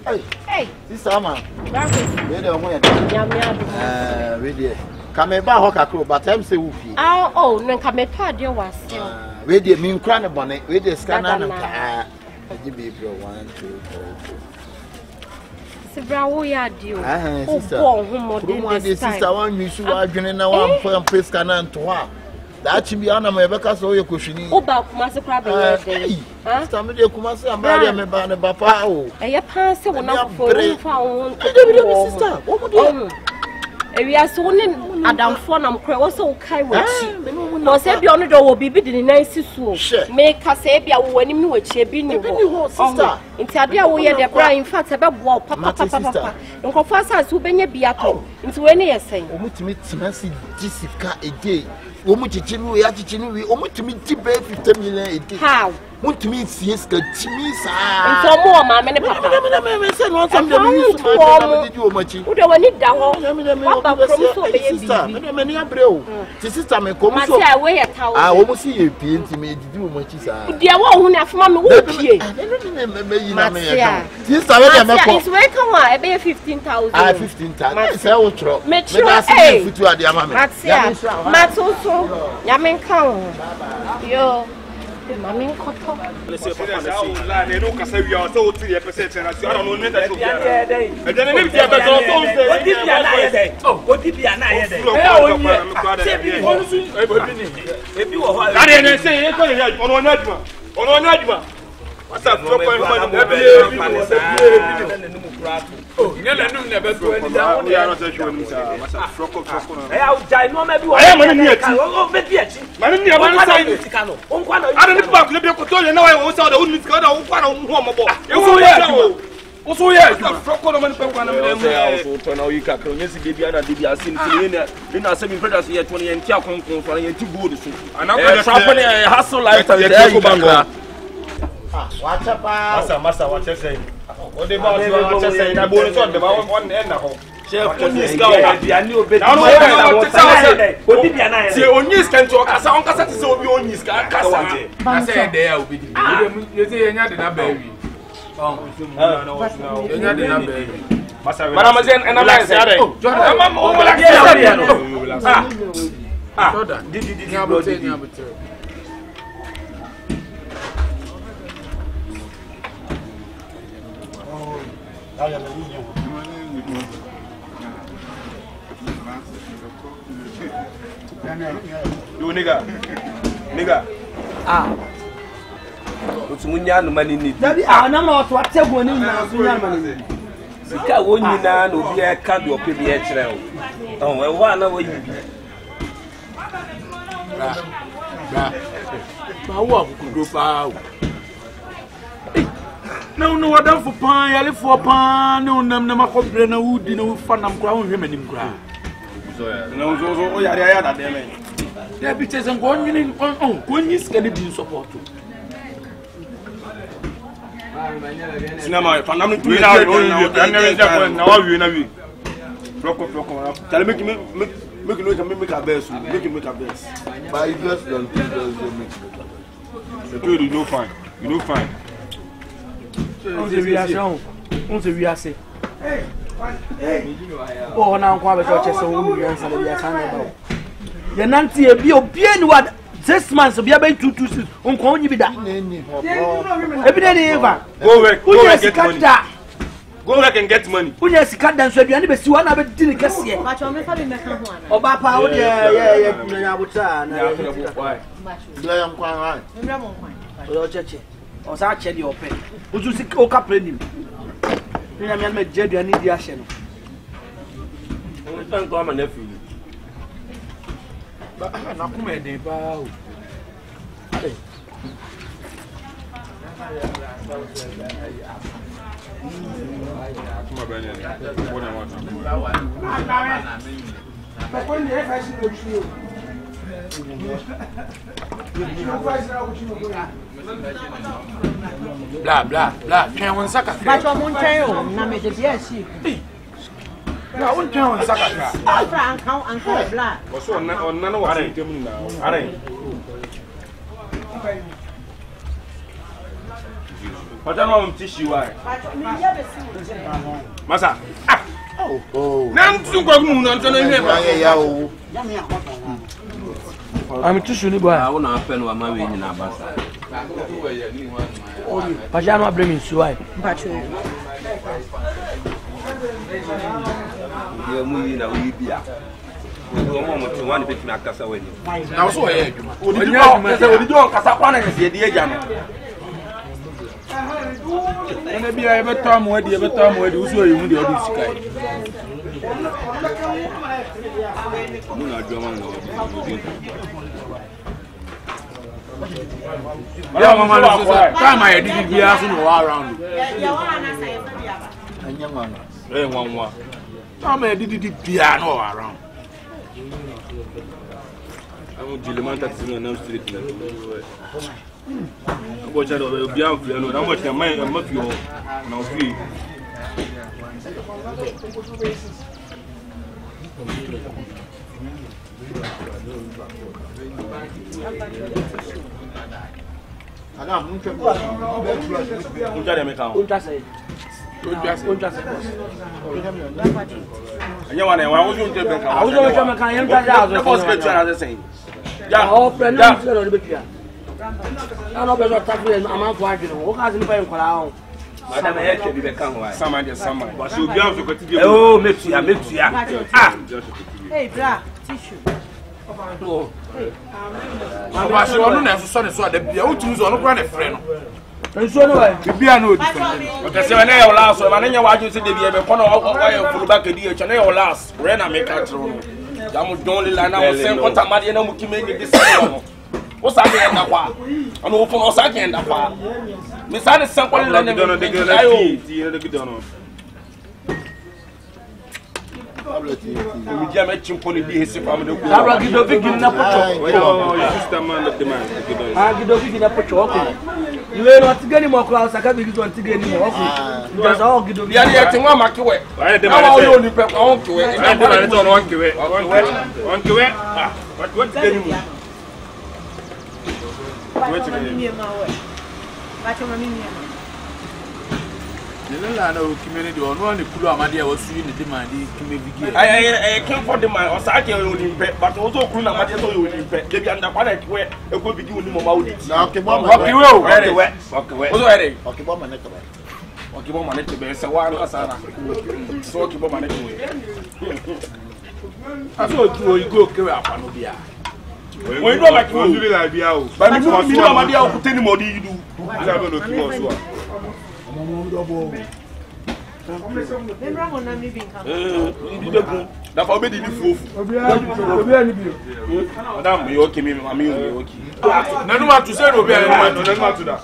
Hey, sister man. We dey omo ya. We dey. Kame ba ho kakro but am say wufi. Oh, no kame pa de was. We dey min kra ne bone. We dey scanner na ka. Eji be bro 1 2 3 Sibra wo ya dio. Sister. Sister wan use wa adwene na wan for am scanner nto ha. That be ana me beka so ye kohwini. O ba kuma se kra be ye dey. Sister me dey kuma se ambaria me ba ne ba pa o. Eye pa se wona fo fa won. Sister, wo mo dey. Ewia so ne adamfo na mkra wo so kai wachi. No se bia ono do wo bibi di na sisu o. Me ka se bia wo wanim ni wachi bi ni ho. Sister. Nti ade a wo ye de bra in fact e be bo papa. Nkofo asa so benya bia to. Nti we ne yesen. Omutimi timasi disika again. Omuchichinu ya chichinu wi omutimi tibe 50 million again. How? Mutimi sies ka timi sa. Nti omo ma me ne papa. Me say no some dem use ma did you omachi. Wo de wani da ho. Papa from so be ye sister. Me ni abre o. Ti sister me kom so. Ma say we ye tawo. Omo si ye pie nti me didi omachi sa. De wo hu na afama me wo pie. Me yi na me ye. Sister we dey me ko. It's way come on, e be 15,000. 15,000. Say wo tro. Me da say futu ade ama me. Matso ya men kan. Yo. Mami nkoto. Let's say papa na say. No kasa wi o so 3% na say I don't know me that so. E dey ne bi e be so say. Odi bia na ye dey. Oh, odi bia na ye dey. Say bi wo nsu. E bo bi ni. E bi wo ho. Na dey ne say e ko ye ono nya aduma. Ono nya aduma. What's up? Drop point man. E bi oh, you know no never do any down. We are not sure ni sa. Masa froko na. Eh, au jai no me bi wo. Eh, mani ni ati. O be bi ati. Mani ni aba ni sai. O nkwa na. Ada ni pa ku le bi ko to le na wa wo sa da unu tika da wo kwa na wo mo bo. E wo ye. O so ye. Froko no mani pa kwa na me mu. So to na o yika kro nyesi de bia na de bia sin ti ni na se mi brothers ye to ne enti akonkon so ye ti gold so. Ana ko trap ne hustle life there you go. Watch up. Masa watch say. O de ba watch say na bo so de ba won na ho. Chef onyi ska o bia ni obedi. Na no say odi bia na ye. Ti onyi ska nti o kasa on kasa ti say obi onyi ska kasa. Na say dey ya obedi. You say yenya de na ba wi. Yenya de na ba wi. Mana ma say analyze ade. Jordan. O relax ya. Jordan. Did you Yo nigga. Otunya no mani ni. Dabi na ma oto atego ni na so nya mani. Sika wonyi na obi e ka de ope bi e kire o. Oh, e wa na wo yi bi. Ba wo akudo pa o. No wadan for pan yale for pan no nam na makobre na wudi na ufa nam kra won hwemanim kra. No so o yare ya da de men. There be tese nko nyini on ko nyi ska ne bi support. Sinama fa nam tu na na wa wi na wi. Froko. Tell make a best. Make a best. But you just don't make it. You do fine. On se wi ase. Oh na nko abeto chese wo wi ansa le ya san ba. Ye nanti e bi obi ani wa 6 months obi aben 226 nko onyi bi da. E bi dey eva. Go work get money. Go work and get money. Unya sika dan so aduane be si wa na be di ni kase. Ba cho me fa be meka ho ana. Oba pa wo de ye nya abuta na. Bla yam kwan right. Mbra mo kwan. O cheche. O sa che di open. Uju sika o ka prenim. Ni na me je aduane di ahye no. O tan ko ama na fi. Ba na kuma e den pa o. Come on, Benny. What do you want? Blah. Can one saka? Ba cho mo ntwen o na me de bia shi. Na one can one saka. Afra anka bla. What's on no wa tem na. Are. But I want tissue. Masa. Oh. Nam tu kwa mu on tell me. I'm tissue ni boy. I want to pen wa ma we ni na basa. Pajama bring so why? You mu na we bia. We mo mo tin one bit me akasa we ni. Na so ye adwuma. Odi do kasa kwa na se de agya no. Ene bia e beto mo adi uso yimu de odi sika. Mu na adwuma na. Ya mama no so time I did bia so no around. Anya mama. Nwanwa. Time I did bia no around. I'm Gilimanta to the street. Watch out of the Bianco, how much am I must you now free? Hey, bra, tissue. I don't know if son is so that be out to use on a friend. And so anyway, be a no different. Okay, so now last one, and then watch you see the baby corner of back a dear channel last. When I make a true. Jamu don't line out same what I'm at and make this. What's that in the bar? I know for us again the bar. Miss Alice, somebody let them know the donor. We jam a chimpony be his family. I give the big in a you ain't not getting more class. I can't be going to get any more. Just all give the other one, my way. I only prep on to it. I don't want to it. On to it. What's getting me? I know community or no one could Amadia was seeing the demand. I came for the man or Saki only pet, but also Kuna Madia only pet. They be under what I wear, it could be doing more. Now, okay, when you go back to the but I don't know Madia put any more you do. That's how many you Madam, you okay, I'm okay. None want to say no, to that.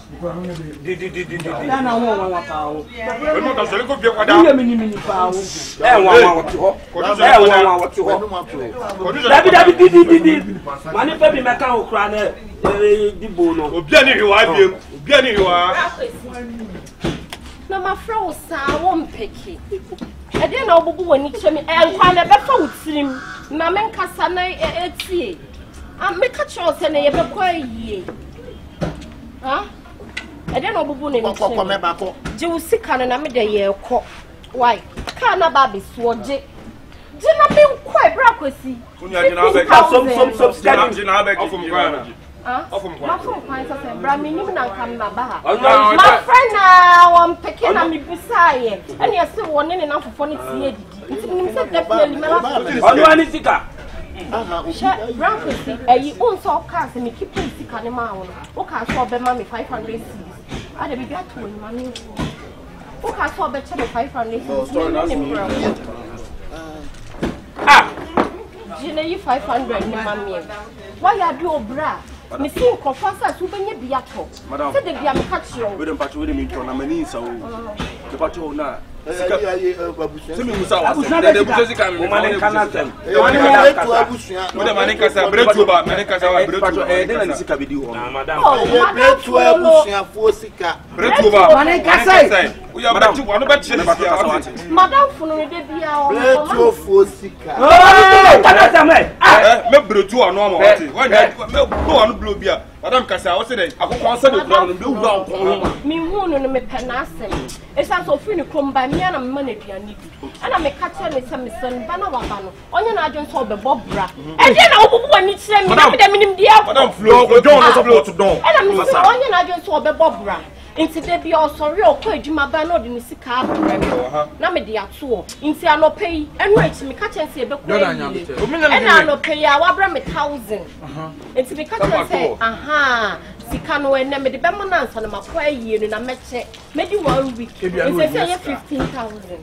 No, my friend, I won't pick it. I didn't know when you tell me, and find a better slim. Mamma Cassana, a tea. I make a choice and I ever quite ye. Huh? I don't know Bubun in Jew sick and I made a year cock. Why? Can't a baby sword it. Did not be quite brackety. My friend now, I'm picking on me beside, and you're still wanting enough for funny to definitely you own so cars and you keep sick on the mound. Okay, so be mammy 500 C's. I did get to win money. Okay, so better 500 C's. You 500 mammy. Why are you bra? Missing Confasa, who bring a biato. Madame, said the Biamacho. We don't patch with him in Tonamani, so the patcho now. Madame, We are back to one about the Madam Funu de bia o. Beto Fosika. Me bretu ano ama wati. When no one blow bia. Madam Kasa, what say? Akoko say the ground blue ground kon. Me hu no me penasem. E san so fini komba me na me ma na duane bi. Ana me ka kire me se me son ba na waba no. Onye na adwen so obebo bra. E de na obubu wani kire me na me de minim dia. Madam Flo, go don no support to don. Ana me se onye na adwen so obebo bra. Inti de bia osori okọ adwuma ba na odi ne sika abra me. Na me de ato. Inti anope yi enu echi me ka kire se ebeku. E na anope ya wabra me 1000. Inti me ka kire se sika no ene me de be mo na nsa na makwa yie no na meche me di 1 week e say 15,000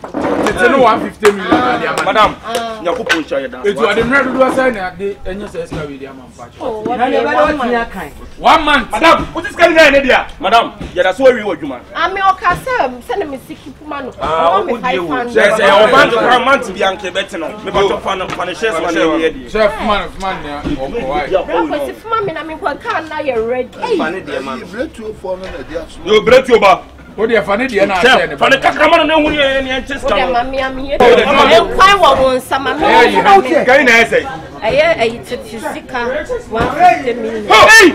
it's no 150 million madam nyakopo sha ye dan it was the mredo do say na de enye say ska we dey am patch oh what kan 1 month madam what is calling na dia madam ya da so wi wadwuma me okasem se na me siki puma no o me 500 say o ban to month bi anke beti no me ba to fan shares man na we dey chef man ya o why ko si fuma me na me ko kan na ye ready Fane de man. Bretu for no na dia so. Yo bretu ba. O de fane de na share ne. Fane kakama no hu ni enches kan. O de mami am ye. E kwan wo won sama me. Kai na ese. Aye titi sika 150 million. Hey!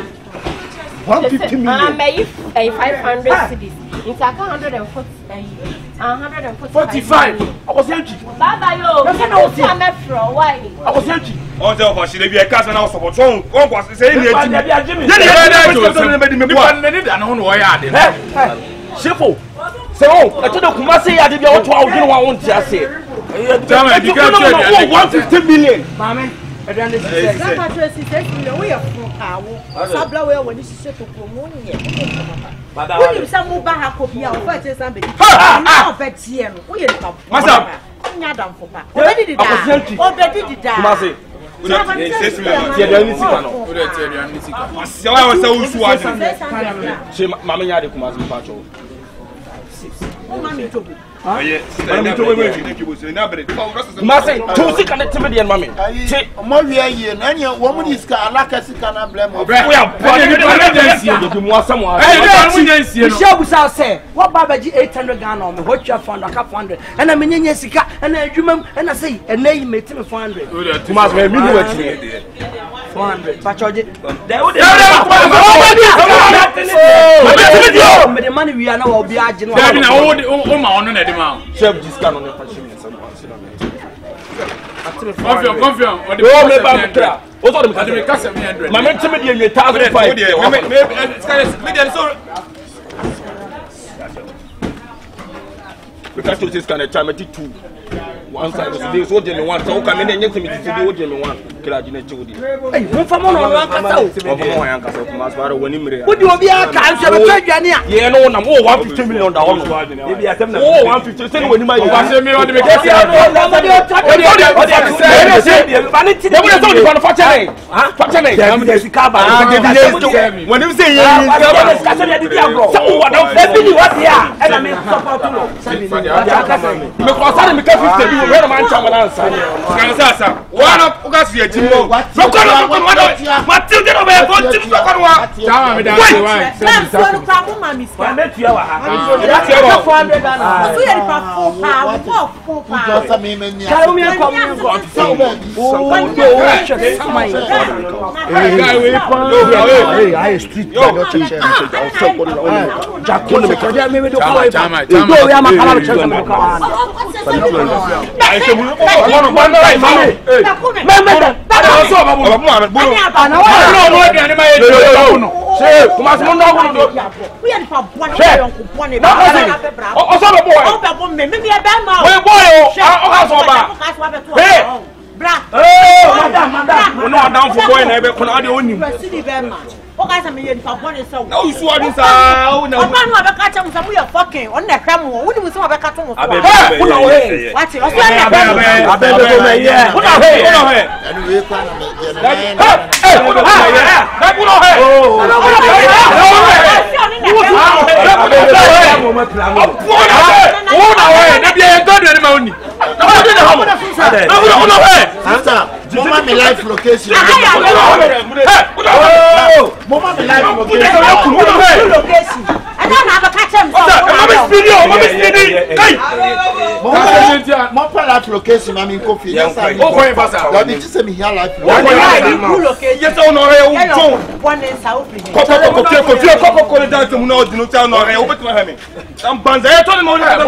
150 million. May 500 cedis. It's 145. Okosenchi. Baba yo. No say me fro why? Okosenchi. On tell for she dey be a cast na support. So go go say ni eji. Dey dey Jimmy. Dey me Ni da no no ya de. Shefo. Say oh, e to de kuma say ya de bia wo to awudin wa won ti ase. Tama e diga to 150 million. Mame, e dan dey say. That mattress is 6 million. We are from Kawo. Sabla we woni sise to promo nye. When you say mo ba ha ko bia, o fa che sambe. Na o fa tie no. We are pa. Masa. Nya dan fo pa. Obedi di da. Obedi di da. Kuma say. Tie da ni sika no. O de tie da ni sika. Sia wa say usu ade. Che mama nya de kuma say pa cho. Mama to. Aye, mama to we thank you say na bre. Kuma say to sika na teme de mama. Che mo wi aye na nya wo mu diska alaka sika na blem. We are born in the emergency. Do mo asam wa. Eh, mo nyansie no. Michelle Busa say, what baba ji 800 Ghana on me, what you found a 400. And I mean sika and I dream and I say and they made me 400. Kuma say me no wati. 400. Pachoje. Me the money we are now will be agent. There be na o ma ono na de ma. Chef diska no ne pachi me some one. Confirm. Oh, me ba mukra. O so de me ka 700. Ma me teme de 1005. Me de so we catch this kind of time at 2. One side was this what you want. So come in and you me to do what you want. Kila jine chudi. Hey, won fa mo no wan kasa o. Mo yan kasa kuma so ara woni mire. Wo di obi aka nse be twaduane a. Ye no na mo 150 million da wono. E bi atem na. Oh 150 say woni ma you. Ba say me o de me ka say. When you say I street guys, I'm here for one so. No, you saw this. No, I'm not a catch him. We are fucking on the camera. We do some of a cat. What's it? Mama me life location. Mama me life location. I don't have a catch him. location, I mean, coffee. Yes, I Oh, going fast. That is just me here life. One location. Yes, oh no, one is out. Coco, down to no, no town, or I open to my some bands. I told him all that.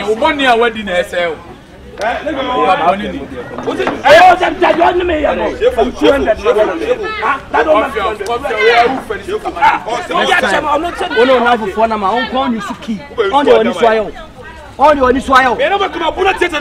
Uboni awadi na SL. On your this why. You never come up with a teacher.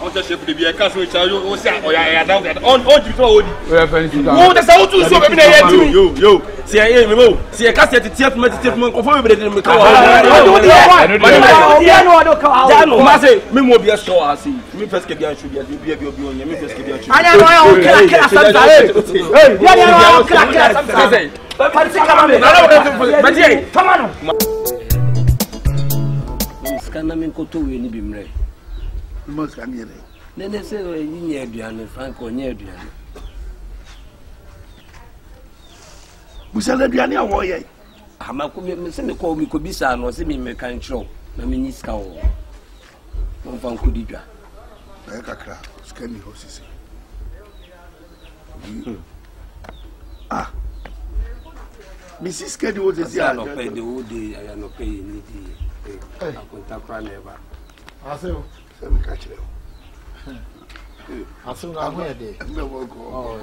On the ship to be a castle, you say, oh, yeah, down there. On you told you. Oh, that's how to so many you. See, I am see a casket to tip me to tip me conform with the car. I say, me will be a show. I see. Me first get should be a me first get you. I know. Most can hear. Then they say, you need Frank or near Diana. We shall let Diana away. I'm a commission call me Kubisa and was in me mechanic show. I mean, it's cow. One from Kudija. I got crap. Scan me horses. Ah, Mrs. Keddy was a not pay the whole day. I am not paying the contact crime ever. I say, let me catch you. I think I'm here. Oh,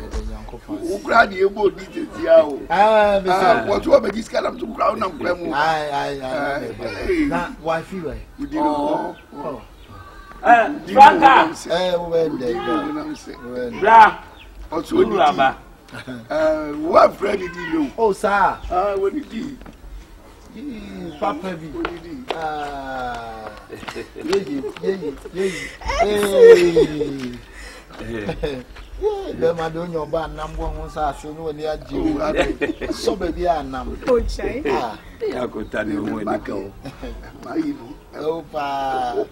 who cried you about details? Ah, what you have this kind of to crown and claim? I, wife, you did. Oh, Franca, when they go, blah, also, what friend did you? Oh, sir, what did you? Papa, what did you? The madon your band number one so no near you. So baby, I am. Oh, Chay. I could tell you when I go. Oh,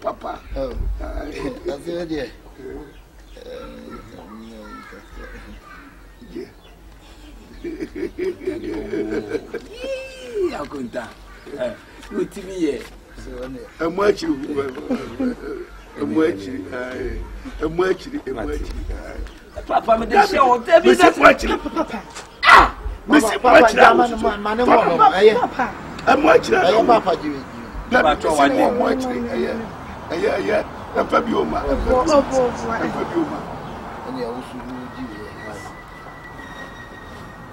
papa. Oh, that's the idea. I couldn't tell. Good to me. A much you. Papa, me dey show te bi dey watching. Ah! Me see watching man papa. I'm watching. Papa ji. Papa to watching. Yeah. Na Fabioma. and you also do it.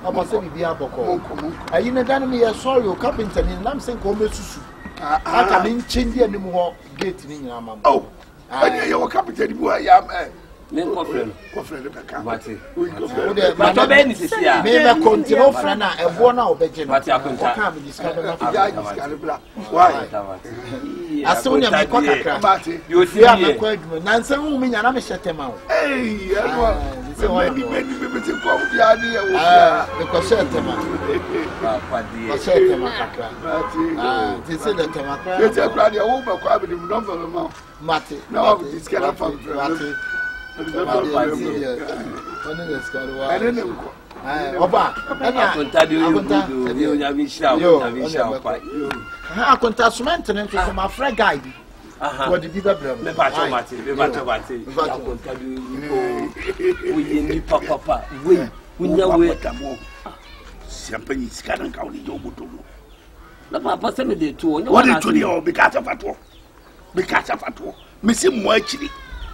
I be a boko. I in a me a sorry, carpenter in Lamson Comesu. I come in change any more gate in your mamma. Oh, you're a carpenter, you are young. Maybe continue friend and one out bedroom. But I can't discover. Why? As soon as I got you see, I'm a quite Nancy woman and I'm a shut them out. Hey, maybe the idea because shut them out. Shut them out. They said that I'm a Matty. No, it's kind of fun. I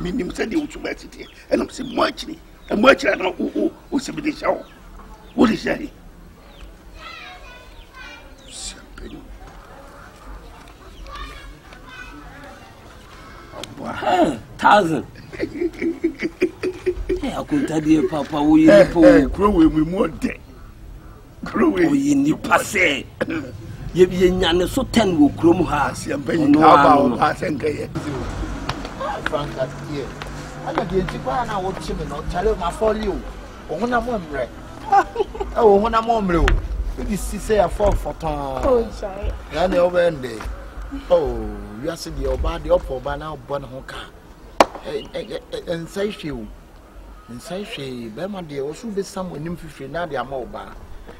Minim said you to bet it, and I'm saying much, and much I know who's a bit show. What is that? 1,000. Hey, I could tell you, Papa, we grow with more day. Grow in the passe. You be so 10 will groom has and paying about I think. Frank that year. I got the Japan, I watch him and tell him I follow you. Oh, when I'm on break. Oh, when I'm on blue. This is a 4 for time. Oh, sorry. And the over end day. Oh, you are saying your body up for now, Bonhoka. And say she. And say she, Bema dear, or should be someone in Fifi, now they are mobile.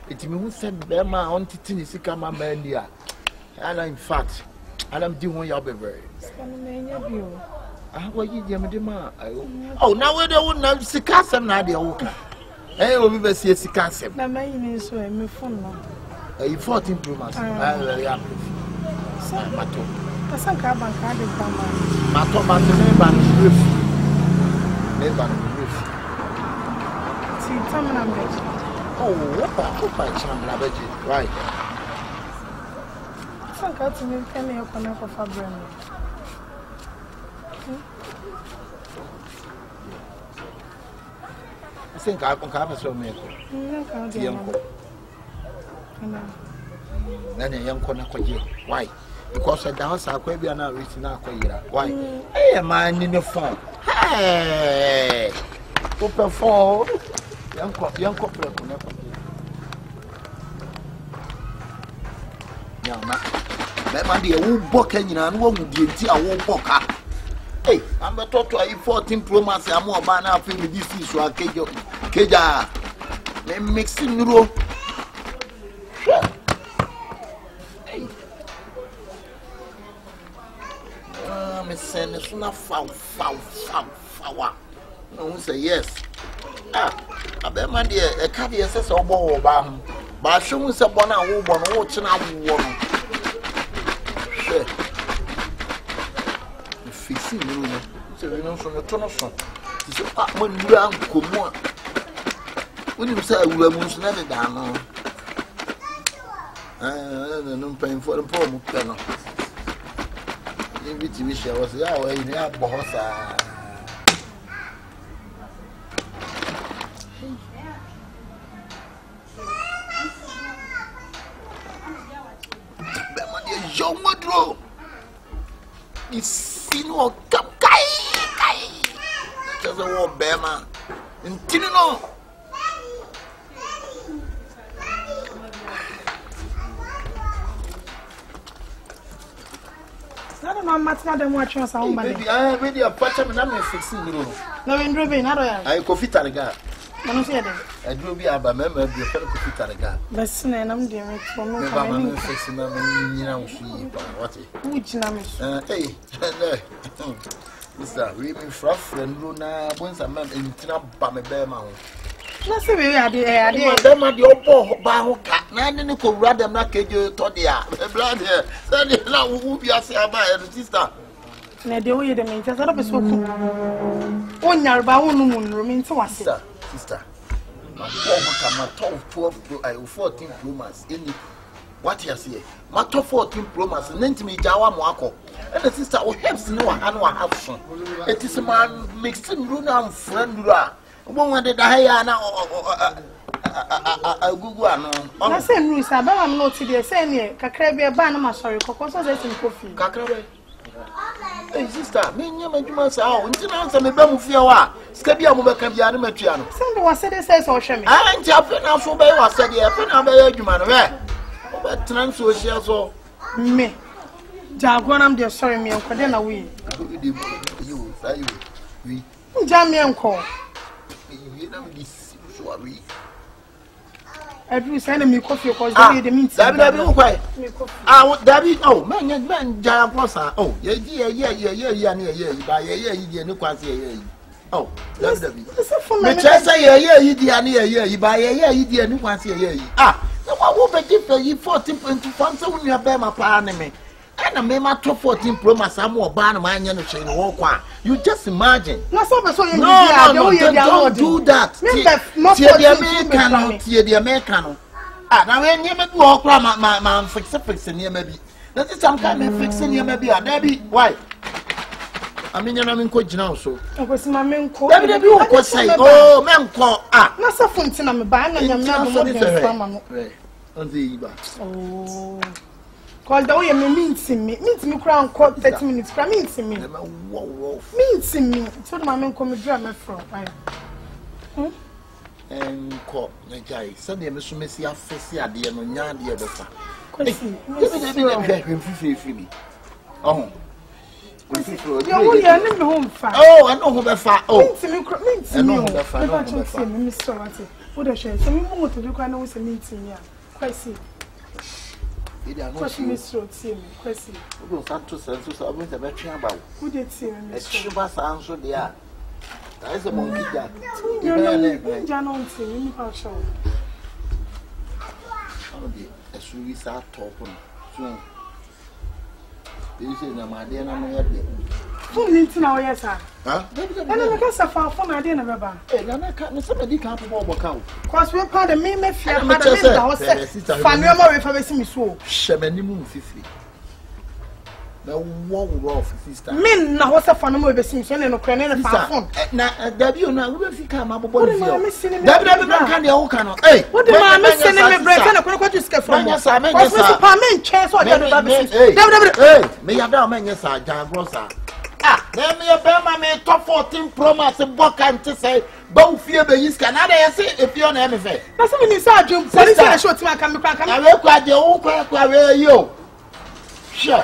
It means said Bema on Titini Kama Mandia. And in fact, and I'm doing your baby. Ah, what you demand? Oh, now we don't know Sikasam Nadia. Eh, we will see Sikasam. My name is my phone. A 14 plumas. I am. Mato. I sank up and carried it. Mato, but the neighbor roof. Neighbor roof. See, some of them. Oh, what a chamber, right? I sank out to me, penny up on a fabric. I think I can have a so many. Then a young corner. Why? Because I dance our quabian now reaching our quaira. Why? Hey, a man in the phone. Hey, to perform young couple. Young man, that might be a wood booking and one would give you a wood bocker. Hey, I'm a talk to a 14 plumas. I'm more by now feeling this is so I Keja, me mixing no. Hey, me send it's not foul. No one say yes. I bet my dear, a caddy says a ball about, but I show us a bonnet woman watching out you woman. If you see me, so you know from the tunnel front. So, when you are come when you say we are most never down, I'm paying for the poor Mukano. In which wish I was there, in the boss. Young Madro is seen or Kai. Just a war Bema and Tinino. I don't know much more than watching us all. I really a patch of an fixing room. No, in Ruby, not I coffee targa. I do be a member of the coffee targa. Listen, and I'm doing it for me. I'm fixing them which name is hey, Mr. Remy Fruff and Luna, once a man in Tinabama Bearmount. Let's see, I did. Them at your poor Bahoka, none could rather not get you to the blood here. Send it now, who be a sister. Na de oye de me ntia so beso ku. Onyarba wonu munro me ntia wase. Sister. My 14 Pro Max any what you say? My 14 Pro Max nenti me jawa mo akọ. And the sister o helps no have fun. It is a man mixing Runa and friend Rura. One day the na Google no. Na say no sir, ba am no today say ne kakra bi e ba na ma sorry kokko so say sin coffee. Kakra bi. Hey sister, me nyama djuma sa o nti na nsa me ba mu fie wa. Sika bia mo be ka bia na matua no. Send wa say say so hwe me. Ah nti afi na so be wa say de afi na be ya djuma no we. O be tran so hia so. Me. Jagwanam de sorry me enko de na we. You say we. Njam me enko. You na me so we. Every send me coffee cause they the meat. Dabi ukwa. Ah Dabi oh man jaya prosa. Oh ye ba ye ni kwase ye. Oh Dabi. Me chesa ye di ani ye ba ye di ani kwase ye. Ah so what wo be give you 14.5 so when you be my pa na me. And me ma 14 Pro Max am oba na ma anya no hwe no kwa. You just imagine. No so be so you don't do that. Tie the American. Ah na we nyeme bi wo kra ma fix nyeme bi. That is some kind of fixing nyeme bi. Dabi why? I mean you na me nko gina so. Akwesi ma me nko. Dabi wo ko say oh me nko ah. Na so funti na me ba na nyame na do mo den sama no. On the iba. Oh. Call the way me crown 30 minutes. Cry me. So the man come drive me from. And call the guy. Sunday, Miss Messi, I face the idea no nya de befa. Oh. Oh, I know who befa. Oh. Me so what. What the share. So me want to do kind of meeting here. Quite see. Question Miss Road, see me. Question. We go Santos and so I'm going to bet you about. Who did see me? A Chubas answer there. That is a monkey jack. You know, Janon, see me, show. Oh, a Swiss are talking. So, this is my dear, and I'm here. Who needs to know, yes, sir? Huh? And I guess I found fun idea never. And I can't somebody can't walk out. Cause we're part of me, my fear, my sister. Fanny, if I see me so. Shemanimu 50. The one rough sister. Men now what's a fun with the Simpson and Ukrainian and phone. Now, Debbie, now we will come up. What am I missing? Debbie, can the old canon? Hey, what am I missing in my brain? I couldn't just get from us. I mean, Parliament chance or hey, may have done many side, John Rosa. Ah, then me a Bama me top 14 Pro Max and book and to say, both fear the East Canada, if you're an MFA. That's when you saw Jim. Police shot my camera. I will cry your own crack where you. Sure.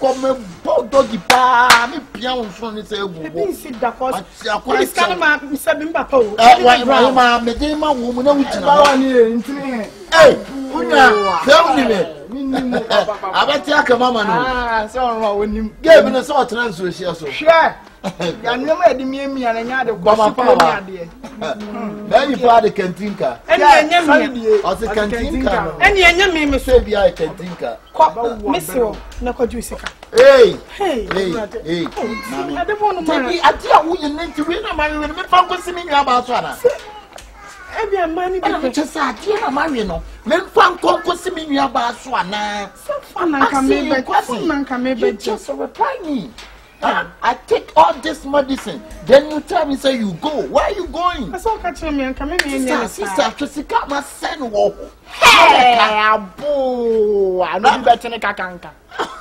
Come doggy pa me piano from the table. Sit the course. Police can't be sabbing papa. My medema woman, no, hey, tell me. I bet you come on. Ah, so when you gave me a sort of translation. Sure. You never had me and another bomb power. Then you bought the cantinka. And the cantinka. And the enemy may say, be I cantinka. Miss you, no cojusica. Hey, I don't want to marry. I tell you, you need to win a man with me focusing in your about. Every money, but just a dear Marino. Men found conquering me about Swana. So fun, I can maybe just reply me. I take all this medicine. Then you tell me, say you go. Where are you going? I saw catching me and coming in. Sister, Jessica, my son walk. Hey, Abu, I know better than a canka.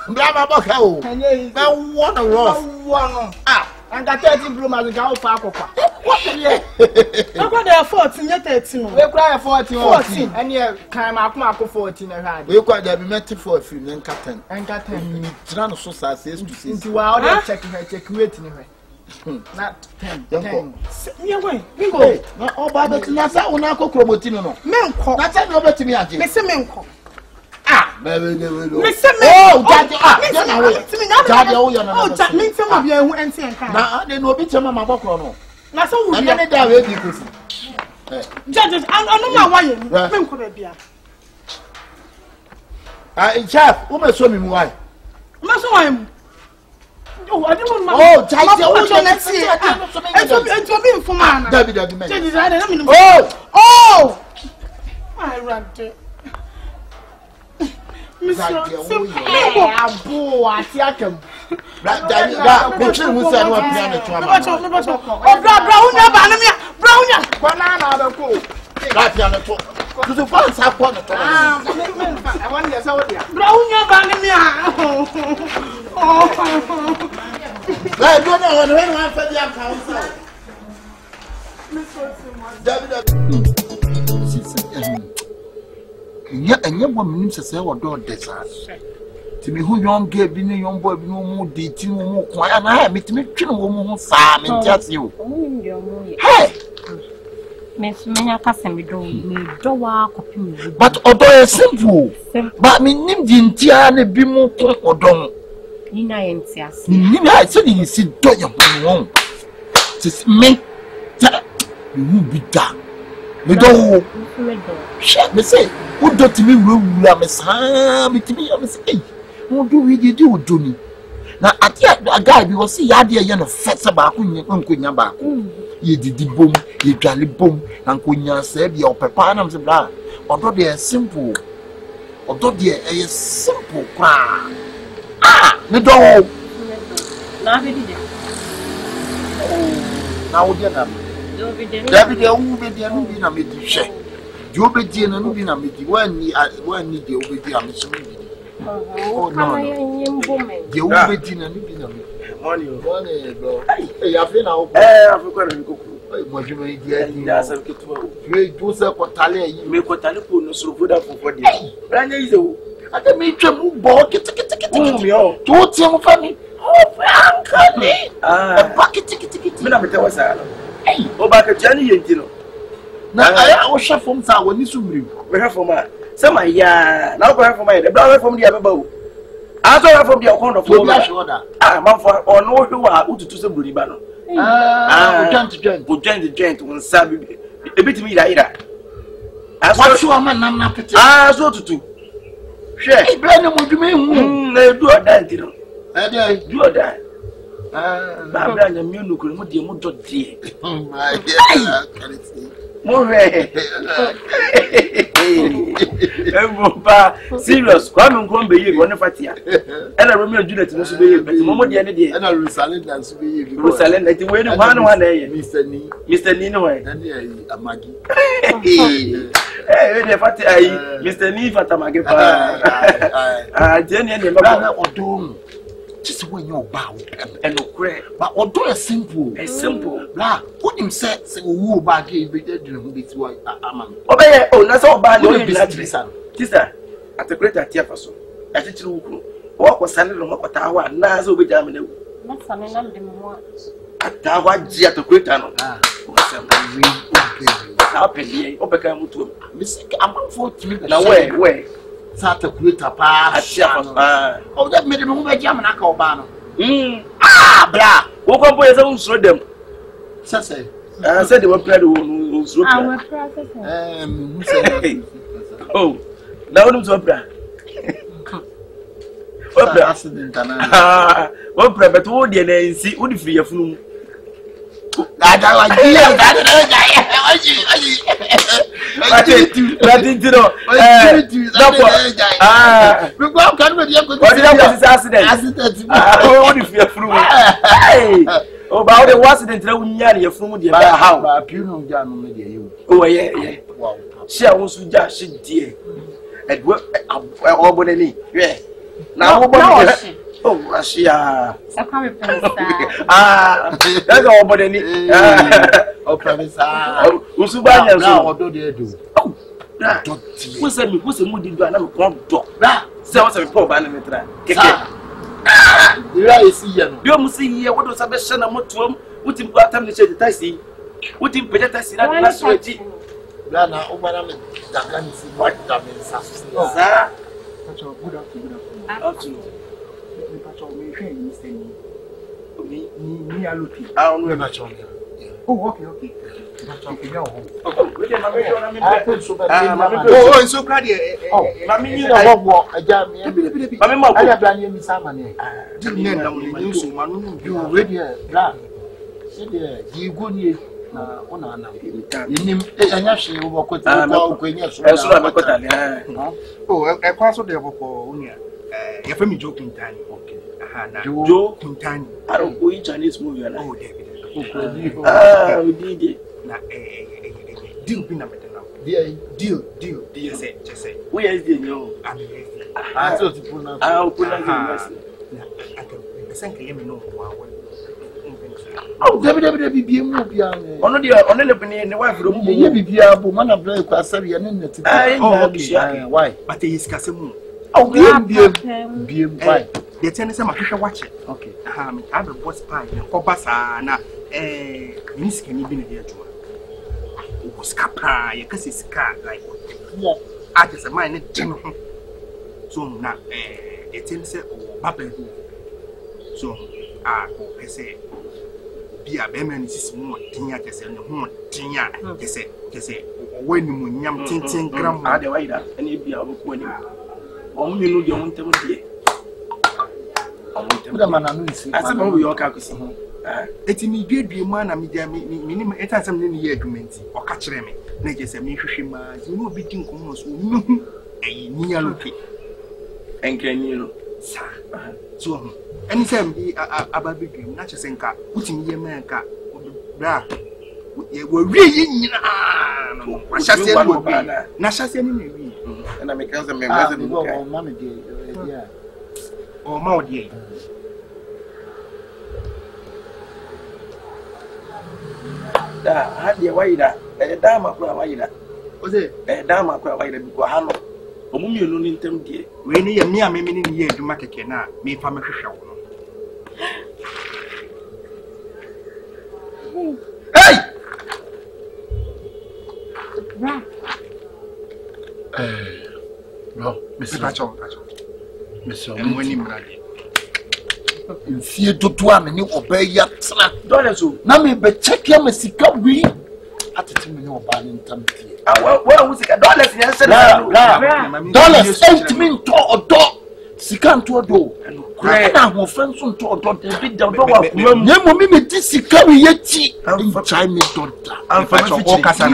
Brava Bocco. I want a rough. Ah. And got 30 bloom as a gal for what? I got there 14 yet 13. We cry 14. And you came up Marco 14. We quite have met for a few and captain. And captain, Tran so says to see. You are checking her, check waiting her. Not 10. You're going. We go. Oh, but Nasa will not go Cromotino. Menko, that's over to me. Mr. Menko. Ah, baby, Mr. Oh, Daddy, Daddy, oh, that means some of you and say, now I didn't know which my book. Now, so we are there. Judges, I don't know why you could be. In chap, who may show me why? Master, Oh, I don't know. Oh, Chai, oh, I ran to Miss Abu, I see him. That which we said what piano to to the fans have one. I want to say, Brownia Banamia. I don't know when I fed the council. And your woman says, I will do this. To me, who young gave me young boy, no more dating, no more quiet, and I have met me, no farm and just you. Hey! Miss Minaka me do copy. But although simple, but me named the Indiana be more or don't. Nina and Sias. Nina said you sit do your home. Tis me, you will be done. Me do. Shut me say, who do to me, Miss Ham, to me, I say, what do we do, Johnny? Now, at the a guy, we will see idea young fats about Uncle Yamba. Ye did the boom, ye jolly boom, and Kunya said your papanums and blah. Although they are simple, although they are a simple cry. Ah, the dog. Now, we did it. Now, David, there will be the Anubina made you share. You be the Anubina made you when you need the obedience. Oh, no, you will be the Anubina. Morning, bro. Hey, I've been out. I've forgotten to go. What you made yes, I've get to do so for Talia. You make what Talipo no so good for 40. Brand new. I can make you move ball. Get me out. Don't tell me funny. Oh, Uncle, a bucket ticket. Hey, oh, back a journey, you know. Now I will share from Tower. We have for my some, yeah, now go for my brother from the other boat. I saw from the account of order. Ah, man, for or no, you are out to some Buribano. Gent, one Sabi, a bit me later. I saw a man, I'm not pretty. I saw to do. Share, Brandon, what you mean? They do a dance, you know. I do a dance. Brandon, you look at your motor, dear. Serious, come and come be one of Fatia. And I remember Juliet to be but the moment the other day, and I Rosalyn dance to be Rosalyn at the way of one day, Mr. Nino and Maggie. Hey, Mr. Ni Fatamagi. Jenny and the Mother or Doom. Just when you bow and no crack, but although a simple, blah, put him set, say, who baggy, be dead in this way. Obey, oh, that's all bad. Sister, at the greater Tiafaso, at the true walk was standing on Mokatawa, Nazo be damned. Not some of them once. At Tawa Gia to Gritano. Happy, Obeka to Miss I'm 14. Now, where? Sat a greater pass. Oh, that made him over Yamanaka Obano. Ah, blah. What up with those with them? Sassy. I said they were playing who's oh, now who's opera? Opera accident. Ah, opera, but what the name see, would you free a flu? I don't oh, about the accident, you're from the how you know, oh, yeah. She was just dear. At work, yeah. Now, oh, Russia. Ah, that's all but any. Oh, Professor. Usubanya, what do they do? Oh, what's a moody do? I'm a club dog. So, what's a poor banana? You see, you must see here what was a best son of Motum, what in what time they said the taxi, what in Pedetta, that's right. Lana, oh, madam, that can see what that means. Sir, good afternoon. Me are looking. I don't know much on here. Oh, okay. Oh, so glad you. Mammy, you know what? A jam. Mamma, I have done you some money. You already are. You good year. Oh, a class of the Unia. You're from me joking tiny. Joking tiny. I don't go in Chinese movie. Oh, David. We did it. Deal be number now. Deal. Just say. Where is the new? I thought to put out. I'll put out the same game. No, oh, David be moved young. Only the wife of the woman of Blake was sorry and in the why? But he is Casimir. Oh, be why? The tennis I'm a watch it. Okay. I have a boss pie for Bassana. Miss can you be here to was Capra, you can see scar like what? I just a minor general. So now, the tennis or Babel. So, I say. Be a beman is more tinya, just and more tinya, just say, when you yam tinting gram, the way that any be a book when you only know you want to be. The man, I suppose we all can see. It's immediately man, I'm minimum 8,000 year agreement or catch them. Naked a mishima, you know, beating almost a near looking. And can you, sir? So. Anytime be a baby dream, not just in car, putting your man car, bra. You were really Nashasian, and I make us a member of Mammy, dear. Or more dear. Had the way that a dame of Rawaida was it a dame of Rawaida because Hano, or Mummy, no need them, dear. When you are near me, year to make a cana, me family show. Hey! No, Mr. Mr. And when you marry, in fear to one and you obey your slap. Now, me be check your Messica we at the time you are in time. Well, was it $dollars 8 million to a dog. Sikan to a door. I will friends to a dog. They beat the door. Never me this carry yet. I'm Chinese daughter. I'm for Casa.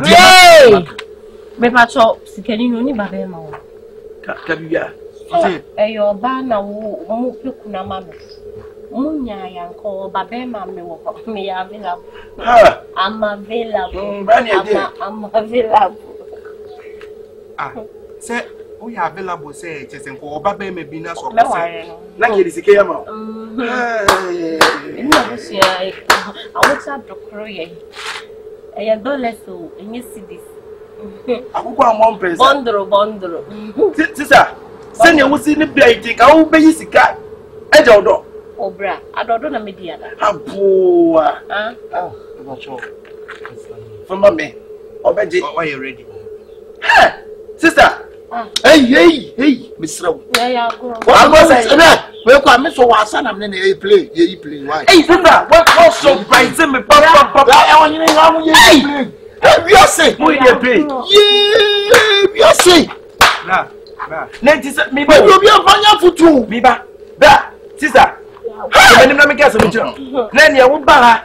Yay! Bepacho, Sikani, only Babema. Cabia. Your banner will look na mamma. Munya and call Babema me available. I'm available. I'm available. Ah, say, we are available, say, just and call Babema be not so. Like it is a camera. I watch up the Korea. I don't let so in your cities. I will go on one bundle. Sister, send your what's in the plate. I will pay you a cat. I don't know. Oh, bra, I don't know media. I'm poor. Oh, not sure. For mommy, why are you ready? Sister. Hey, Miss Rowe. Yeah, what was I? Well, come so I son I'm in a play. You play. Why? Hey, sister, what also price me? Papa, hey, you say, we play. Yeah, you say. Nah. Next, me, but you'll be a fire for two. Me back. That, sister. Let me guess a little. Then you would buy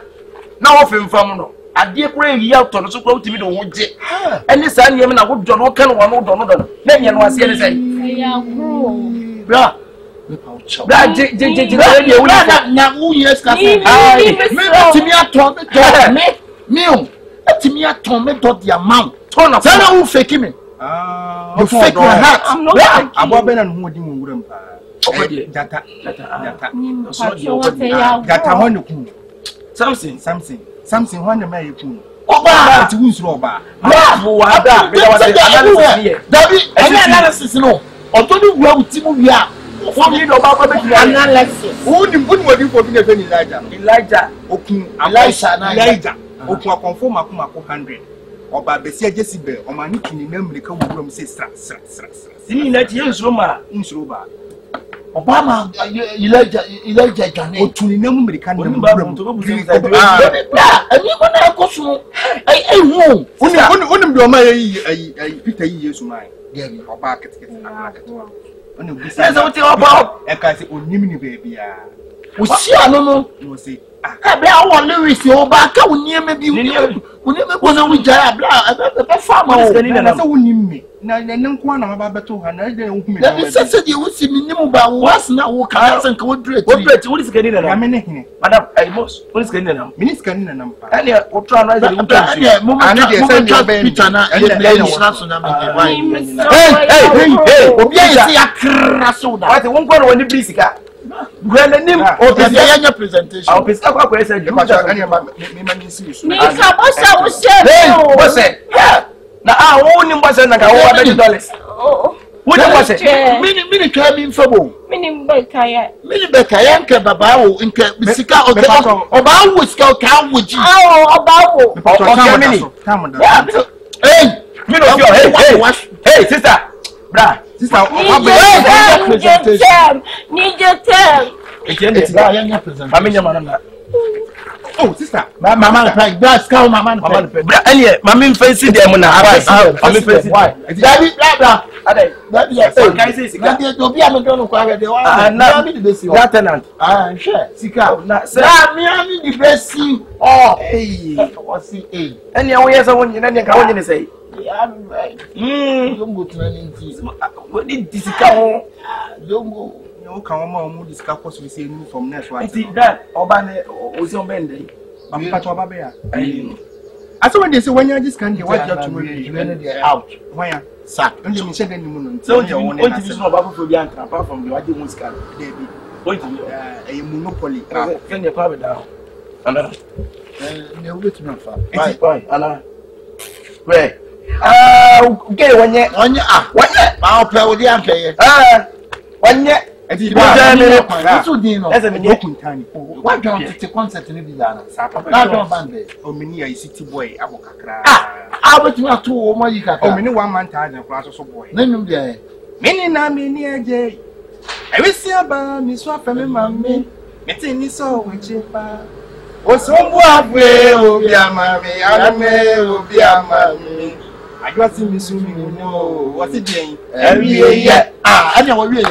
now of him from. I dear pray out on so close to me. Don't want it. And this time, you would John O'Connor one or then you was here to say, blah. You fake my heart. I'm not. I'm not better than who you something when the man you oh, to who's robber. Analysis, no. Although you will Timia, one you know about analysis. Who would you for being a Elijah, Elijah, Okuma conform Akuma 100. Or by Bessia Jessica, or my nickname, the come room says, see that years Roma in Sruba. Obama Elijah Jane otuni na mu American na mu ani ko na ko so ai hu onim do ma yi Peter yi Yesu mai dem oba ketekete na onim bi say so te oba e ka say onim ni ba bia wo si ano no say ebe awon Lewis oba ka wonim bi wonim ko na wo jara bla be farmer o na say wonim me na nko na ma ba beto ha na de hu me na bi sese de wo si minim ba was na wo ka san ka wo drete wo dis kani na me ne hine madam I most wo dis kani na minis kani na pa ani o try na dey mo trust Peter na so na hey obi esi akra so da what won go woni bisika Gwelenim o pese yanya presentation o pese kwa kwa esa me ma ni si so ni ka bossa wo she hey bosse na wo ni bosse na ka wo $100 wo ni bosse mini twa mi mfabo mini beka ya nke baba wo nke bisika o ba wo sika o ka wo ji oba wo o mini hey mini o hey sister bra sister need your term it's yanya presentation mama nyama na oh sister mama like that cow mama bra any mama fancy dem na mama fancy why daddy bla adai daddy yes kai say sika daddy to be am don ko age de wa na me the best that tenant sure sika na me the best hey what see any wo yes won nyina ne ka won nyine say Zongo tunanti. What did this come? Zongo. You can more discuss what we see from next one. See that Obane was on Bendy. I'm part of Babea. I saw when they say when you're this kind of what you have to out. Why? Sack. And you said any moon. So you want to use for Bianca apart from the what you must can. Going to a monopoly. Can you power down? Anna. No, which not far. Anna. Where? Okay, when you when I'll play with the anchor. When you so dino as a Kuntani. Why don't you take concert in Villana? I don't band. Oh, mini a city boy, Abocacra. I was not too or you can. Oh, many 1 man time and class of boy. Name him there. Many na many a day. I will see about Miss Waffle, mammy. Meeting is so which oh, some will be a mammy, I will be a mammy. I got him assuming you know what's it doing. Every year, I know every year.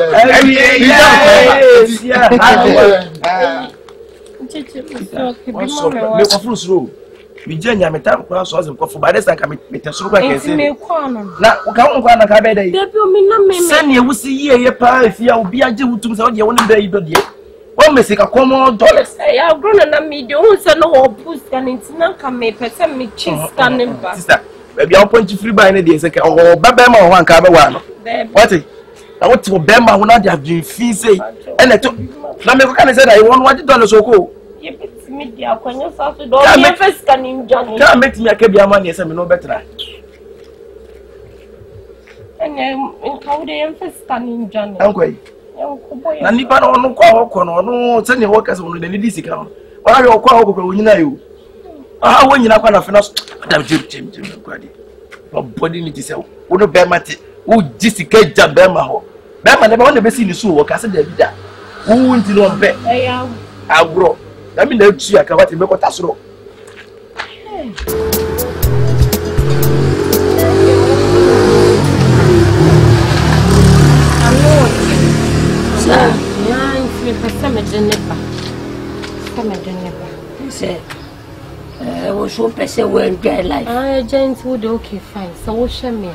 We jenya metam kwa so azim kofu ba desa ka meteso kwa kese na ka won kwa na ka be dai se ne wusi ye pa afia obi age wutum se wo de won be yi do de o mesi ka komo dollars ya grown na me de won se no wo boost kan ntina ka me pese me cheese kan ba sister baby I point free buy na de se ka o baba ma ho anka be wa no what na what to be ma ho na de age fi say e na to na me ko kan say that you want $1 oko media kwanya saso do me face kan njani ka make me akabia ma ne se me no betra ene how de face kan njani ankoi na nipa na onu kwa hoko no onu se ne wo kase onu de ni disika no ora yo kwa hoko kwa onyina yo wo nyina kwa na fe na madam jim kwa di body ni tise wo no be mate wo disika ja be ma ho be ma ne be won be si ni so wo kase da bi da wo nti no be agro I mean, let's see. I can't make what that's wrong. Sir, was so person well dry life. Giants would okay, fine. So, what shall me?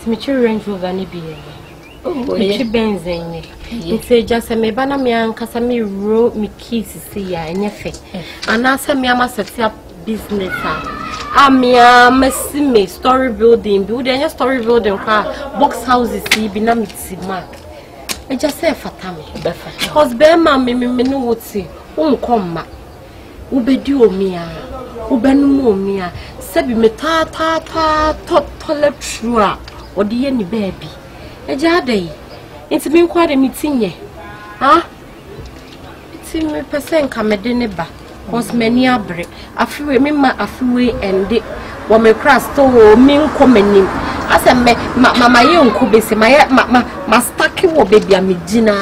It's range over any beer. She bends in it. It's just a me banner me and Casami wrote me keys to see ya and your face. And I said, me, I must set up business. I'm a story building, a story building, box houses, see, be na mark. I just say for Tammy. Because Bema, me know what say, won't come back. Ube duo mea, ube no mea, Sebi me ta toilet trua, or the any baby. Ejade, it's been quite a meeting ye. Ah, it's in me percent come a dinner back. cause many abre afiwe me ma afiwe ende wo me crash to wo me nkomanim ase me mama ye nko bese ma stack wo baby amegina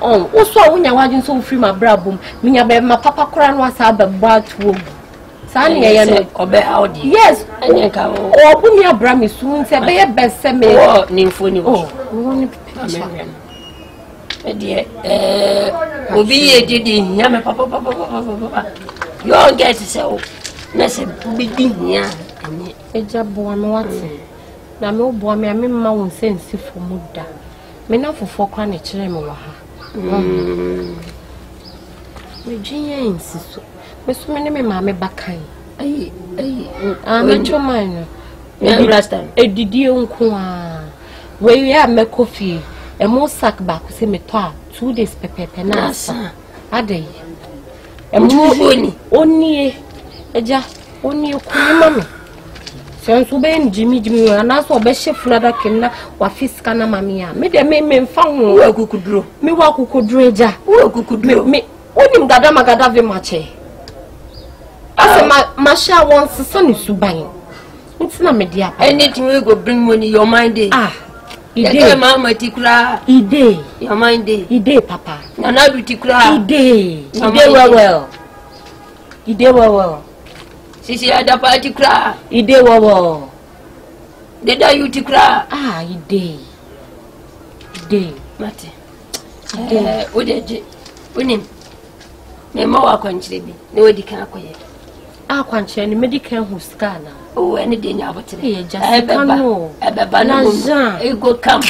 oh so wonya wajin so free my brabum minya be ma papa kora no asa abegbo atuo Sani ya no obe audi. Yes, enyenka o. Obu mi abra mi su nse be ye bese me. Oh, ni mfoni wo. Oh, ni picture. Edie obi ye didi ya me papa. You get say o. Na se bibi ya. Eja bo me wate. Na me obo me ma won sense fo muda. Me na fofo kwa na kire me wa ha. Me jinye insiso. Mesu me me mama bakan. Ai. Me choma no. Me understand. Edidi nko a. We ya me coffee. E mo sack ba ko se me to a 2 days pepepe na asa. Adai. E mo oni eja oni ko mama. Sensu be Jimmy na so be chef na da kenna wa fiska na mami a. Me de me mfa ho wa kukuduro. Me wa kukuduro eja. Wa kukuduro. Me onim gada magada ve mache. Ase masha wants son suban. It's not media. Anything we go bring money your mind day. Ah. Ide mama tikura. Ide. Your mind day. Ide papa. Na bi tikura. Ide. Ide well. Ide well. Sisi ada pa tikura. Ide well. Deda you tikura. Ah, ide. Mate. Odeje. Unim. Me ma wa kwanchire bi. Ne wadi kan akoye. Akwanchire ni medical huskana. Oh, any day nya abotire. E just no. Ebeba no. E go come.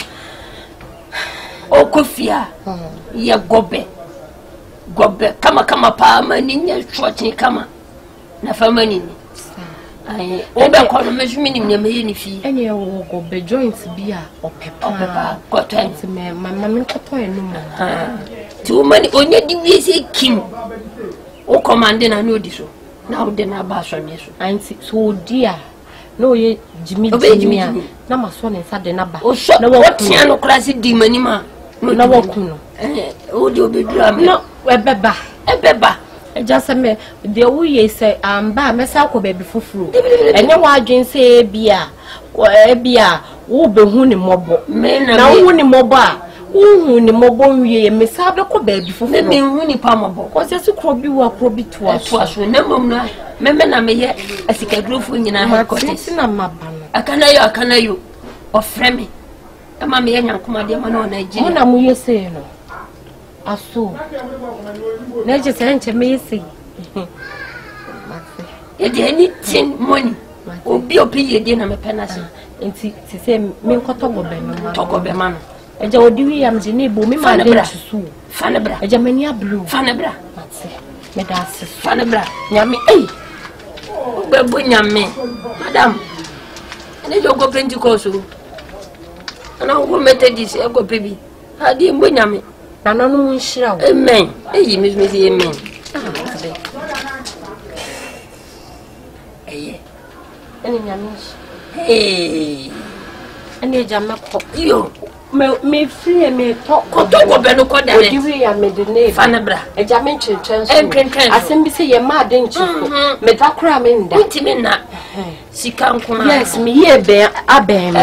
O kofia. Ye gobe. Kama pa mani nya short kama. Na famani ni. Ai, ebe ko no mejumi ni me ni fi. Ene wo gobe joints bia opepa. Kotent me mama me koto enu mo. Ti o mani onye di wi se kim. O commande na no di so. Na o de na ba so me so. Anti so dia. No ye Jimmy na maso ne sa de na ba. Na wo tia no klase di mani ma. Na wo kuno. O di obedura me. No ebeba. Just me the we say ba me sa ko baby fufuru. Enye wa adwen say bia wo behu ni mobo. Na wo ni mobo a wo ni mobo wie me sa be ko baby fufuru. Me hu ni pa mobo. Ko se su kro bi wa kro bi to aso na mom na me na me ye asika grofo nyina ha ko te na maba no. Akana yo ofre me. E ma me ye nyankoma de ma na Nigeria. Mo na mu ye say no. Aso neje senche mesi e de anything money obi ye de na me penasi enti se se me nkoto gobe ma no eja odiwi am je ne bo me ma de su fanebra eja mani ablu fanebra me da se fanebra nyame gbegbo nyame madam ene jo go Pentecost ana go methodist e go pebi adi mbo nyame na no no nshira o amen eyi mesmesi amen eni nyamish eni jama ko yo me free me to ko be no ko dare odiwi ya me de ne fanabra e jama ntwentwen asembi se ye ma de nchiko me takura me nda ntimi na sika nkuma yes me ye be abem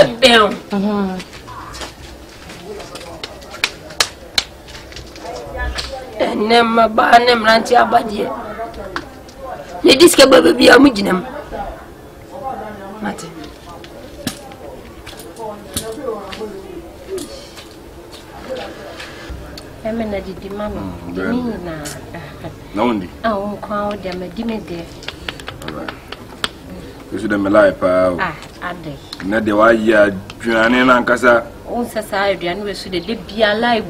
nema ba nem ranti abadie ne diske baba bia mu ginam mate emena didi mama ni na undi on kwa o de me de alright you de me like pa ade na de wa ya dwane na nkasa on sasa aduane we su de bia live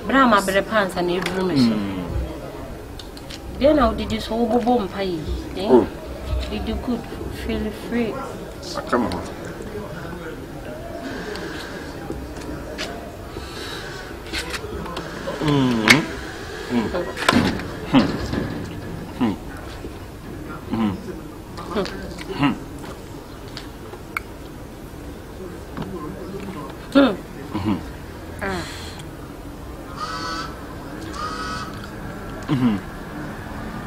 Brahma bere pants and a room. Then how did you so boom pie? Did you good feel free? Come on.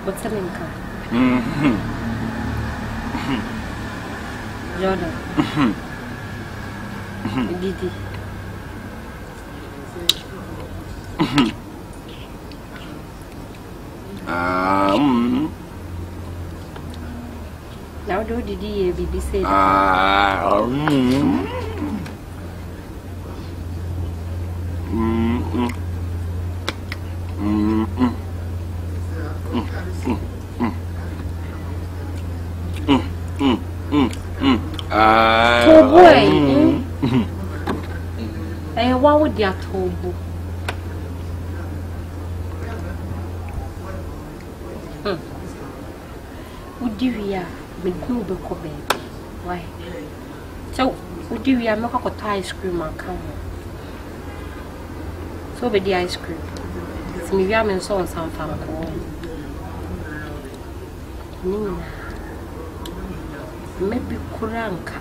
What's the name? Jordan. Didi. Now do Didi baby say what would you told? Would you hear me go baby? Why? So, would you hear me got ice cream and come? So, be the ice cream. It's me, I'm in so some fun. Maybe Kuranka.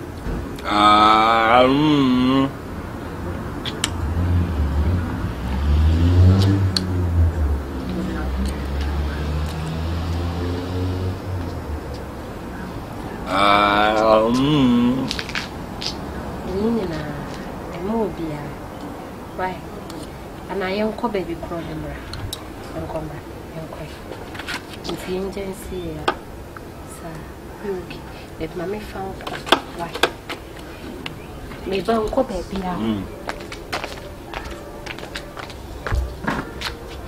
Why? And I am called baby problem. And come back. If you enjoy see, sir, okay. If Mammy found why? Maybe Uncle baby. Young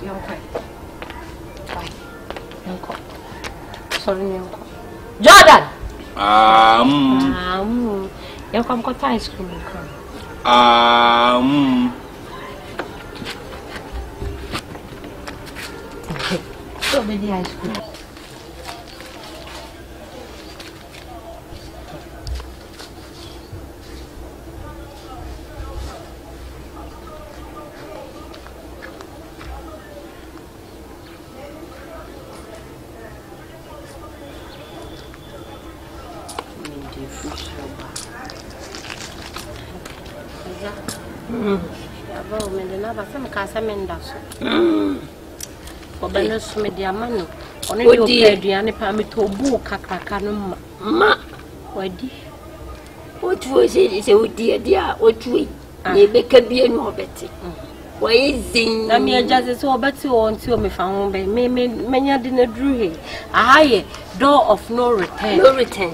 why? Uncle. Sorry, Uncle. Jordan! You come got ice cream. So many ice cream. Obenos media mano oni di opeduane pa me to bu kakaka no ma wadi otu se odi dia otu e be ka bie no obeti wai zin na me ajaze so obeti o nti o me fa ho be me menya de na dru he ahaye door of no return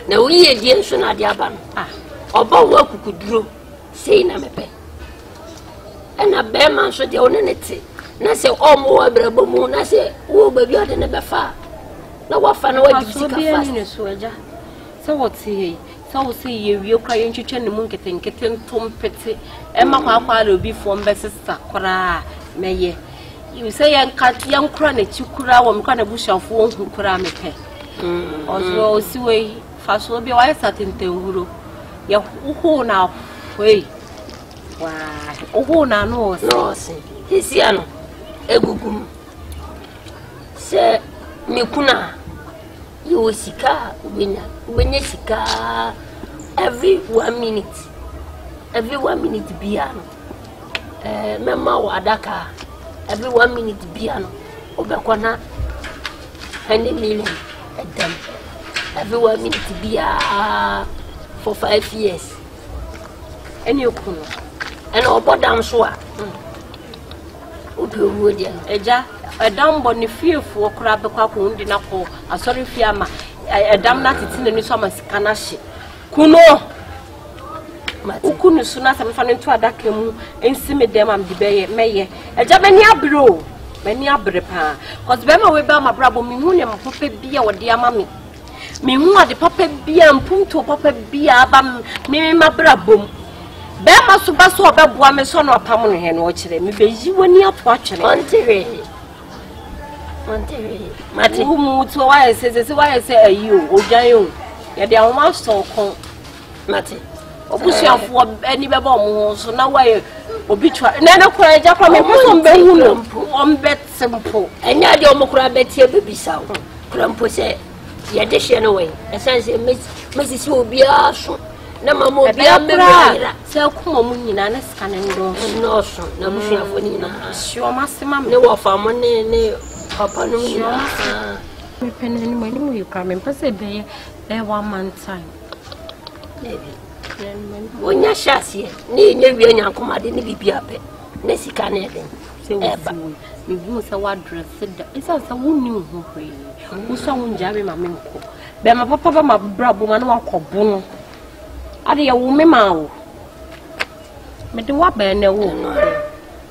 na we ye die nso na dia ba no oba wo akukuduro sei na mepe ena be man so de onenete na se omo abrabo mu na se wo baby ode ne befa na wafa na wadi sika fast ni so eja so woti he so wo se ye wie kwa ye ntwetwe ne mu nketenkete ntompete e makwa kwala obi fo mbe sister kora meye you say yan kura na chikura wo mkwa na bushafo wo kura mepe ozo osiwe faso obi wa satente huro ya uhu na we wa uhu na no se hisiano egugum se mikuna you sika ubenya sika every 1 minute biano mema wadaka every 1 minute biano obekwana 100 million them every 1 minute bia for 5 years any okuno and obodam so a eja edam boni fiefo okra bekwa ko ndi na ko asori fiama edam na titi ne so amasika na hye kuno ukunu suna se mfa ne to adaka mu ensime dem am dibeye meye eja bani abre pa cause be ma we be ma brabo mi hu ne mpope bia wode ama mi hu ade papa bia mpunto papa bia ba mi ma brabo be ma so ba so obeboa me so no apam no he no o kire me beyi wani ato akire ontere mate mu to wa se ayi o odwan o ye de awoma so kon mate obusuafo ani be ba omo so na wa ye obi twa na na kura eja kwa me so mbe hu no ombet simple enya de omo kura betie bebisa kura mpo se ye de hye no we esanse mesisi obi aso na mama obi amebira se kuma mu nyina na sika ne ndo no so na busuafo nyina sio masema ne wo fa mo ne papa no nyina Me penny when you come in, pass a day, 1 month time. Maybe. When you're chassis, near your commodity, ni be up it. Nessie can anything. We use a word dress. It's as a woman who saw Jerry Maminko. But my papa, my brother, one walk of bono. Are you a woman? But the what bear no woman.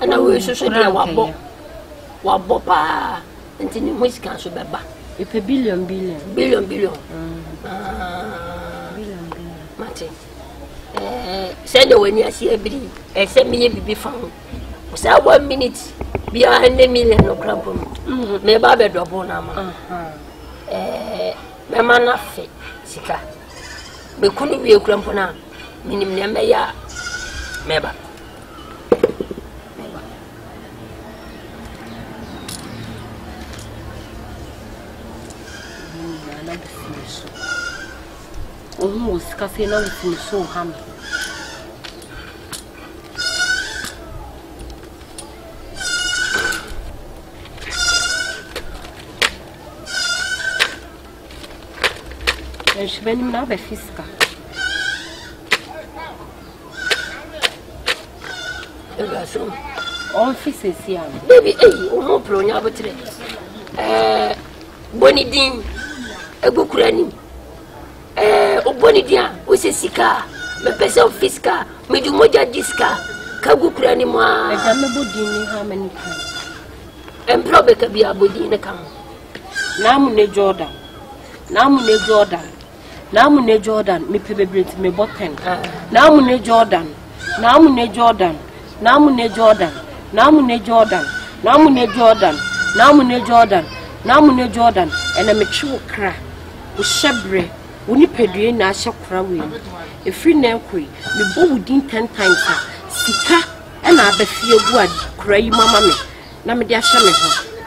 And I wish you should have what Bopa and in which council baba. If a billion. Martin. Send when you see a bee, and send me be found. So 1 minute behind the million no crumple. Me babe drop on ama. Me man afe sika. Me kunu bi crumple na. Minim ne me ya meba. Almost kasi na so ham. Je vais me laver fisca. On fils ici. Baby, on prend un peu de bonidin, boucrani. Au bonidia, où c'est sika, me pèse au fisca, me du moja disca, kaboucrani moi. Jamais boudini, how many times? And probably can be a boudin account. Namune Jordan. Namune Jordan, me pebble me button. Namune Jordan, and I'm a true cry. We shabre, we pedre na shakra. A free nelquy, me bow within 10 times. Sika, and I be feel good, cry, mamma me. Namadia Shaman,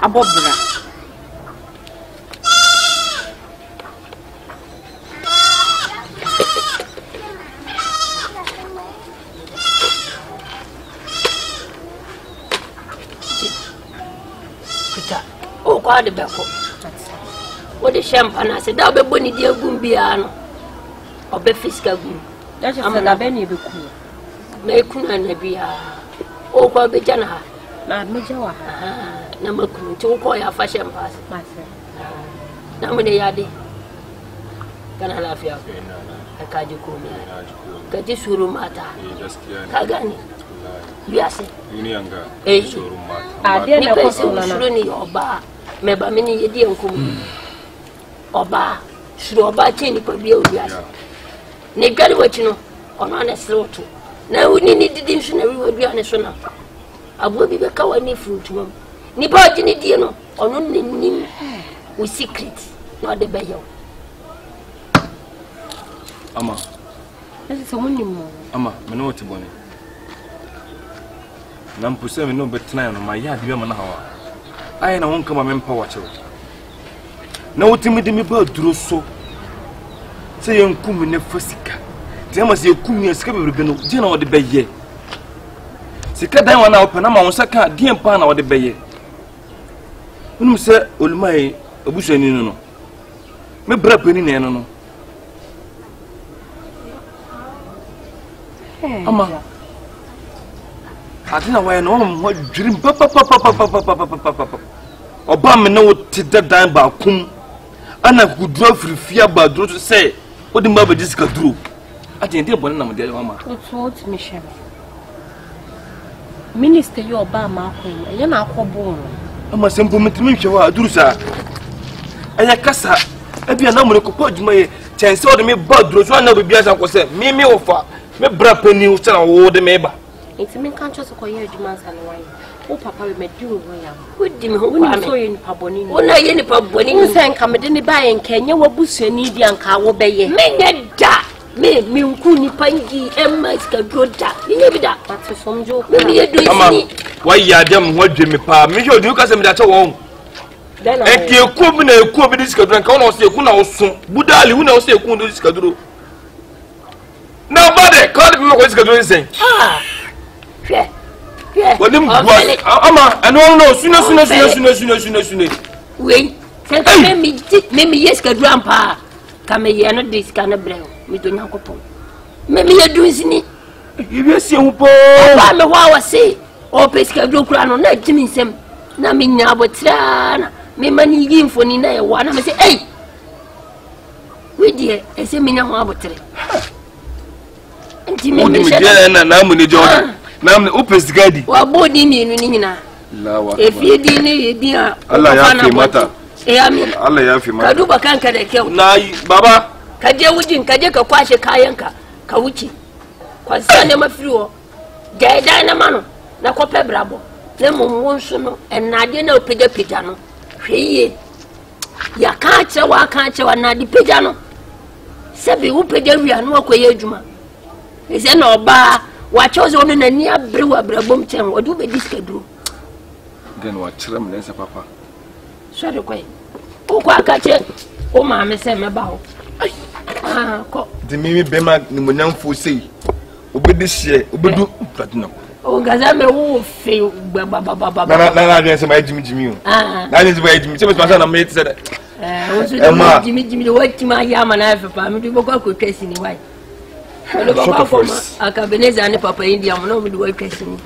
a bobra. The before. What the champagne I said, I'll be bonny dear Gumbiano or be fiscal goon. That is a Benny be cool. May Kuna be a oh, Bobby Jana. Majawa. Number to call your fashion pass, myself. Namely, Yadi. Can I laugh you? I can't you call me. Katisuru Mata. Kagani. Yes, Unianga. I didn't know Oba. Meba mini yedi enkum oba shiro oba cheni pa bia obiase ne gari wachi no ono na sloto na uni ni didi nso na wi odua ne so na abo bi be ka wani fruit mom ni ba gini die no ono nanim we secret no de beyo ama ese so munim mo ama me no woti bone na mpuse me no betena no ma ya de be ma na hawa I don't come and power. No, Timothy, me about Druso. Say, young Kumin, Fosica. There must be a Kumin escape, dinner or the bay. Sika down 1 hour, Panama, Saka, dear Pana or the bay. When you say, Old my bush and no. Me brap in no. Ama. I don't know why no one would dream papa. Obama no to that dime by kum. And I could draw free fear by draw to say, what the mother just got through. I didn't hear one of the mama. What's Michelle? Minister, you Obama, and you're not born. I must implement me, I do, sir. And I cassa, I be a number of coupons, my chance order me bud, draws one of the beers I was saying, me offer, me brap a new channel or the neighbor. It's a main conscious of your demands and wine. Oh, Papa, we met you. Who did me so in Paboni? When I any Paboni sang come at any buy and Kenya, what bush and need young cow obey. Me, da, me, Kuni Pangi, and my scabroda. You never that. That's some joke. Maybe you do. Why, ya damn, what Jimmy Pa, me, you do custom that home. Then I feel Kubin, a Kubis can call us, you couldn't soon. Budali, who knows you couldn't do this. Nobody called me what's going to say. Ah. Yeah. Well, them Ama, I don't know. Sooner. Wait. Senka me yes ka grandpa. Kame ye no this kana brɛ. Me do Nyankopɔn. Me yɛ dunsini. Ibe si hu po. Ba me wa se. O pesika do kura no na timi nsɛm. Na me nya abotra na me mani yi mfoni na ye wa na me say ei. We die ese me nya ho abotre. Nti me na mu ni Jordan. Na mu o pesika di. Wa bodi mi nu ni nyina. Lawa. Efie di ni ye di a. Allah ya fi mata. Amen. Allah ya fi mata. Ka duba kanka da kyau. Nayi baba. Ka je wujin ka je ka kwashe kayanka ka wuce. Kwasa ne mafiriwo. Gaida na mano na kope brabo. Ne mumwon so no enade na opega no. Hweye. Ya ka che wa na di pega no. Sebi wo pega wia no akoye adwuma. Ese na oba wa chose ono na ni abre wa brabom chen odu be diskaduro. Then wa chirem lensa papa. Sorry kwai. Ko aka che o ma me se me ba ho. Ah ko. Di mimi bema ni monyamfo sei. Obedi hye, obedu platinum. O gaza me wo fe baba. Na adwen se mai jimi o. Na adwen se mai jimi. Se me sponsor na me te said. O so jimi wo tima ya ma na fe pa me du boko ko twesi ni wai. Akabenezer ne papa India mo no me du wo twesi ni.